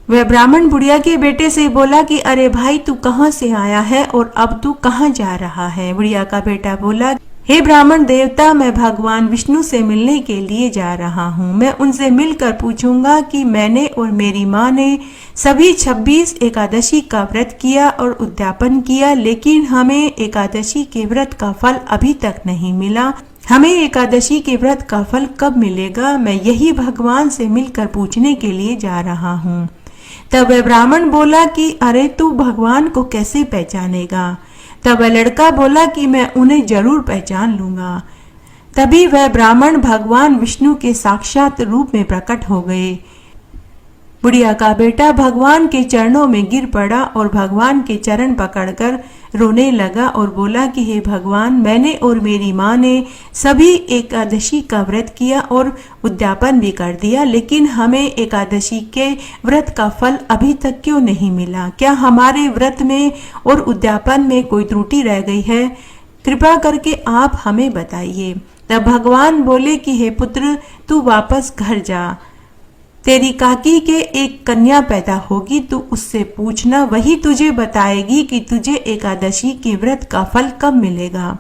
वह ब्राह्मण बुढ़िया के बेटे से बोला कि अरे भाई, तू कहाँ से आया है और अब तू कहाँ जा रहा है। बुढ़िया का बेटा बोला, हे ब्राह्मण देवता, मैं भगवान विष्णु से मिलने के लिए जा रहा हूँ। मैं उनसे मिलकर पूछूंगा कि मैंने और मेरी माँ ने सभी 26 एकादशी का व्रत किया और उद्यापन किया, लेकिन हमें एकादशी के व्रत का फल अभी तक नहीं मिला। हमें एकादशी के व्रत का फल कब मिलेगा? मैं यही भगवान से मिलकर पूछने के लिए जा रहा हूँ। तब वह ब्राह्मण बोला कि अरे, तू भगवान को कैसे पहचानेगा? तब वह लड़का बोला कि मैं उन्हें जरूर पहचान लूंगा। तभी वह ब्राह्मण भगवान विष्णु के साक्षात रूप में प्रकट हो गए। बुढ़िया का बेटा भगवान के चरणों में गिर पड़ा और भगवान के चरण पकड़कर रोने लगा और बोला कि हे भगवान, मैंने और मेरी माँ ने सभी एकादशी का व्रत किया और उद्यापन भी कर दिया, लेकिन हमें एकादशी के व्रत का फल अभी तक क्यों नहीं मिला? क्या हमारे व्रत में और उद्यापन में कोई त्रुटि रह गई है? कृपा करके आप हमें बताइए। तब भगवान बोले कि हे पुत्र, तू वापस घर जा। तेरी काकी के एक कन्या पैदा होगी, तू उससे पूछना, वही तुझे बताएगी कि तुझे एकादशी के व्रत का फल कब मिलेगा।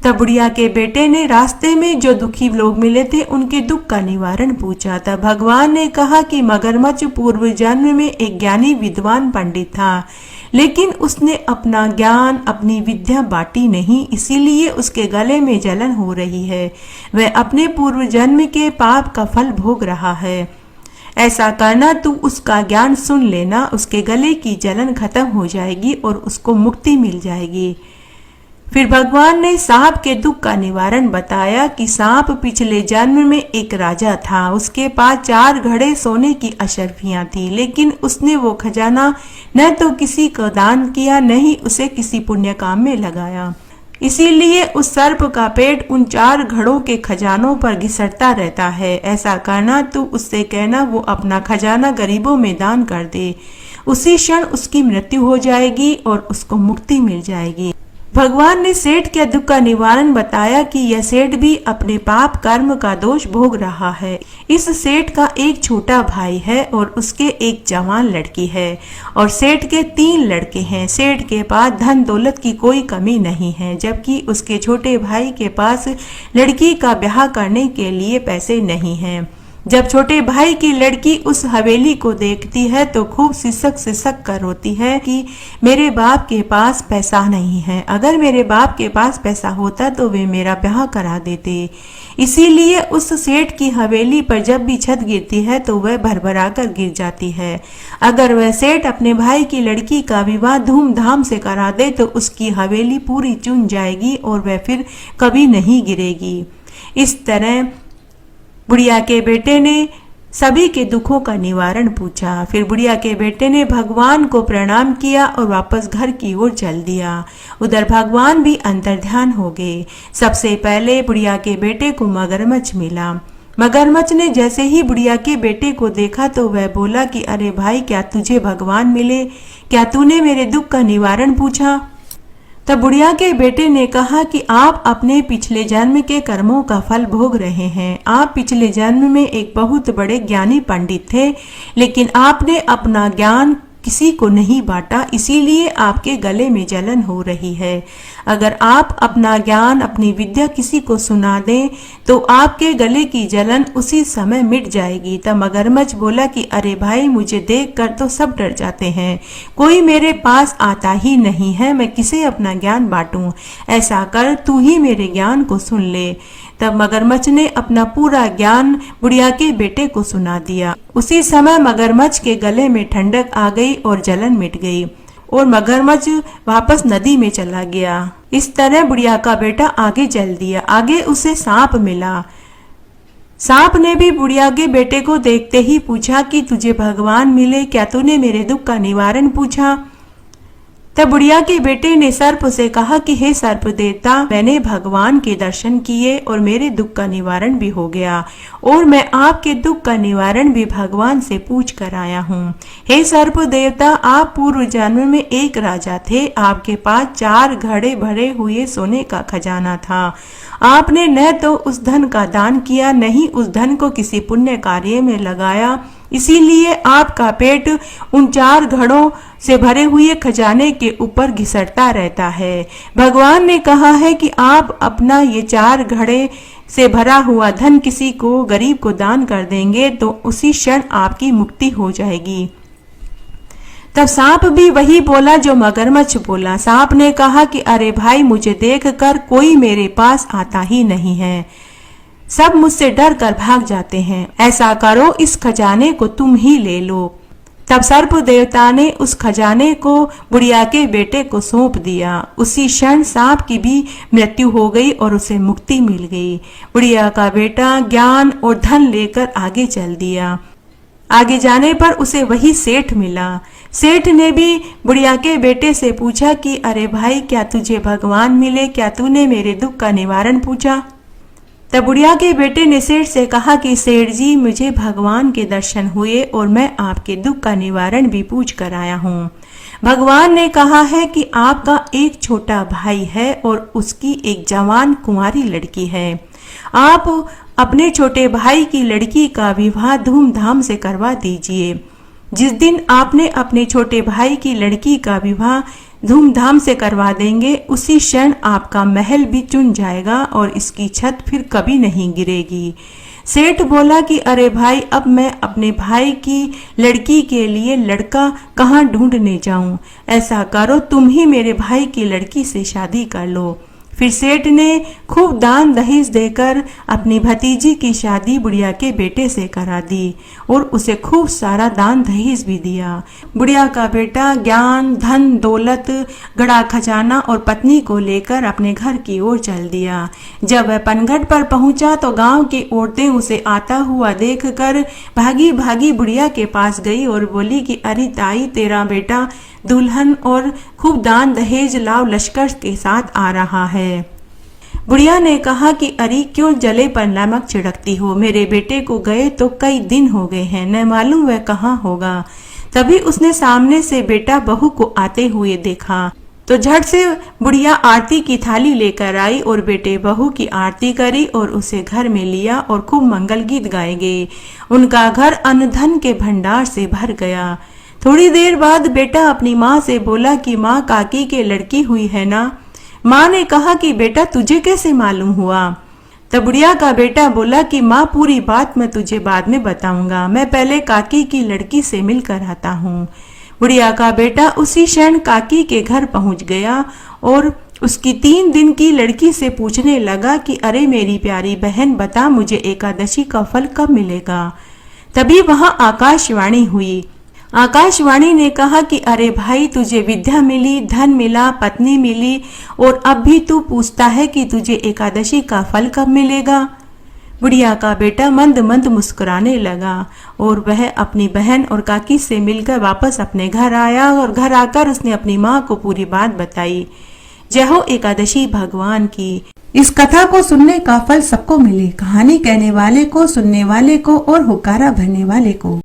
तब बुढ़िया के बेटे ने रास्ते में जो दुखी लोग मिले थे उनके दुख का निवारण पूछा। तब भगवान ने कहा कि मगरमच्छ पूर्व जन्म में एक ज्ञानी विद्वान पंडित था, लेकिन उसने अपना ज्ञान, अपनी विद्या बांटी नहीं, इसीलिए उसके गले में जलन हो रही है। वह अपने पूर्व जन्म के पाप का फल भोग रहा है। ऐसा करना, तू उसका ज्ञान सुन लेना, उसके गले की जलन खत्म हो जाएगी और उसको मुक्ति मिल जाएगी। फिर भगवान ने सांप के दुख का निवारण बताया कि सांप पिछले जन्म में एक राजा था। उसके पास 4 घड़े सोने की अशर्फियां थी, लेकिन उसने वो खजाना न तो किसी को दान किया, न ही उसे किसी पुण्य काम में लगाया। इसीलिए उस सर्प का पेट उन 4 घड़ों के खजानों पर घिसटता रहता है। ऐसा करना, तू उससे कहना वो अपना खजाना गरीबों में दान कर दे। उसी क्षण उसकी मृत्यु हो जाएगी और उसको मुक्ति मिल जाएगी। भगवान ने सेठ के दुख का निवारण बताया कि यह सेठ भी अपने पाप कर्म का दोष भोग रहा है। इस सेठ का एक छोटा भाई है और उसके एक जवान लड़की है और सेठ के 3 लड़के हैं। सेठ के पास धन दौलत की कोई कमी नहीं है, जबकि उसके छोटे भाई के पास लड़की का ब्याह करने के लिए पैसे नहीं हैं। जब छोटे भाई की लड़की उस हवेली को देखती है तो खूब सिसक सिसक कर रोती है कि मेरे बाप के पास पैसा नहीं है। अगर मेरे बाप के पास पैसा होता तो वे मेरा ब्याह करा देते। इसीलिए उस सेठ की हवेली पर जब भी छत गिरती है तो वह भरभरा कर गिर जाती है। अगर वह सेठ अपने भाई की लड़की का विवाह धूमधाम से करा दे तो उसकी हवेली पूरी चुन जाएगी और वह फिर कभी नहीं गिरेगी। इस तरह बुढ़िया के बेटे ने सभी के दुखों का निवारण पूछा। फिर बुढ़िया के बेटे ने भगवान को प्रणाम किया और वापस घर की ओर चल दिया। उधर भगवान भी अंतर्ध्यान हो गए। सबसे पहले बुढ़िया के बेटे को मगरमच्छ मिला। मगरमच्छ ने जैसे ही बुढ़िया के बेटे को देखा तो वह बोला कि अरे भाई, क्या तुझे भगवान मिले? क्या तूने मेरे दुख का निवारण पूछा? तब बुढ़िया के बेटे ने कहा कि आप अपने पिछले जन्म के कर्मों का फल भोग रहे हैं। आप पिछले जन्म में एक बहुत बड़े ज्ञानी पंडित थे, लेकिन आपने अपना ज्ञान किसी को नहीं बांटा, इसीलिए आपके गले में जलन हो रही है। अगर आप अपना ज्ञान, अपनी विद्या किसी को सुना दें तो आपके गले की जलन उसी समय मिट जाएगी। तब मगरमच्छ बोला कि अरे भाई, मुझे देखकर तो सब डर जाते हैं, कोई मेरे पास आता ही नहीं है, मैं किसे अपना ज्ञान बांटूं? ऐसा कर, तू ही मेरे ज्ञान को सुन ले। तब मगरमच्छ ने अपना पूरा ज्ञान बुढ़िया के बेटे को सुना दिया। उसी समय मगरमच्छ के गले में ठंडक आ गई और जलन मिट गई और मगरमच्छ वापस नदी में चला गया। इस तरह बुढ़िया का बेटा आगे चल दिया। आगे उसे सांप मिला। सांप ने भी बुढ़िया के बेटे को देखते ही पूछा कि तुझे भगवान मिले? क्या तूने मेरे दुख का निवारण पूछा? तब बुढ़िया के बेटे ने सर्प से कहा कि हे सर्प देवता, मैंने भगवान के दर्शन किए और मेरे दुख का निवारण भी हो गया और मैं आपके दुख का निवारण भी भगवान से पूछ कर आया हूँ। हे सर्प देवता, आप पूर्व जन्म में एक राजा थे। आपके पास 4 घड़े भरे हुए सोने का खजाना था। आपने न तो उस धन का दान किया, न ही उस धन को किसी पुण्य कार्य में लगाया। इसीलिए आपका पेट उन 4 घड़ों से भरे हुए खजाने के ऊपर घिसटता रहता है। भगवान ने कहा है कि आप अपना ये 4 घड़े से भरा हुआ धन किसी को गरीब को दान कर देंगे तो उसी क्षण आपकी मुक्ति हो जाएगी। तब सांप भी वही बोला जो मगरमच्छ बोला। सांप ने कहा कि अरे भाई, मुझे देखकर कोई मेरे पास आता ही नहीं है, सब मुझसे डर कर भाग जाते हैं। ऐसा करो, इस खजाने को तुम ही ले लो। तब सर्प देवता ने उस खजाने को बुढ़िया के बेटे को सौंप दिया। उसी क्षण सांप की भी मृत्यु हो गई और उसे मुक्ति मिल गई। बुढ़िया का बेटा ज्ञान और धन लेकर आगे चल दिया। आगे जाने पर उसे वही सेठ मिला। सेठ ने भी बुढ़िया के बेटे से पूछा कि अरे भाई, क्या तुझे भगवान मिले? क्या तूने मेरे दुख का निवारण पूछा? तब बुढ़िया के बेटे ने सेठ से कहा कि सेठ जी, मुझे भगवान के दर्शन हुए और मैं आपके दुख का निवारण भी पूछ कर आया हूँ। भगवान ने कहा है कि आपका एक छोटा भाई है और उसकी एक जवान कुंवारी लड़की है। आप अपने छोटे भाई की लड़की का विवाह धूमधाम से करवा दीजिए। जिस दिन आपने अपने छोटे भाई की लड़की का विवाह धूमधाम से करवा देंगे, उसी क्षण आपका महल भी चुन जाएगा और इसकी छत फिर कभी नहीं गिरेगी। सेठ बोला कि अरे भाई, अब मैं अपने भाई की लड़की के लिए लड़का कहाँ ढूंढने जाऊं? ऐसा करो, तुम ही मेरे भाई की लड़की से शादी कर लो। फिर सेठ ने खूब दान दहेज देकर अपनी भतीजी की शादी बुढ़िया के बेटे से करा दी और उसे खूब सारा दान दहेज भी दिया। बुढ़िया का बेटा ज्ञान, धन, दौलत, गड़ा खजाना और पत्नी को लेकर अपने घर की ओर चल दिया। जब वह पनघट पर पहुंचा तो गांव की औरतें उसे आता हुआ देखकर भागी भागी बुढ़िया के पास गई और बोली कि अरे ताई, तेरा बेटा दुल्हन और खूब दान दहेज लाव लश्कर के साथ आ रहा है। बुढ़िया ने कहा कि अरे क्यों जले पर नमक छिड़कती हो? मेरे बेटे को गए तो कई दिन हो गए हैं, न मालूम वह कहाँ होगा। तभी उसने सामने से बेटा बहू को आते हुए देखा तो झट से बुढ़िया आरती की थाली लेकर आई और बेटे बहू की आरती करी और उसे घर में लिया और खूब मंगल गीत गाए गए। उनका घर अन्न धन के भंडार से भर गया। थोड़ी देर बाद बेटा अपनी माँ से बोला कि माँ, काकी के लड़की हुई है ना? माँ ने कहा कि बेटा, तुझे कैसे मालूम हुआ? तब बुढ़िया का बेटा बोला कि माँ, पूरी बात मैं तुझे बाद में बताऊंगा, मैं पहले काकी की लड़की से मिलकर आता हूँ। बुढ़िया का बेटा उसी क्षण काकी के घर पहुंच गया और उसकी 3 दिन की लड़की से पूछने लगा कि अरे मेरी प्यारी बहन, बता मुझे एकादशी का फल कब मिलेगा? तभी वहां आकाशवाणी हुई। आकाशवाणी ने कहा कि अरे भाई, तुझे विद्या मिली, धन मिला, पत्नी मिली और अब भी तू पूछता है कि तुझे एकादशी का फल कब मिलेगा? बुढ़िया का बेटा मंद मंद मुस्कुराने लगा और वह अपनी बहन और काकी से मिलकर वापस अपने घर आया और घर आकर उसने अपनी माँ को पूरी बात बताई। जय हो एकादशी भगवान की। इस कथा को सुनने का फल सबको मिले, कहानी कहने वाले को, सुनने वाले को और हुक्कारा भरने वाले को।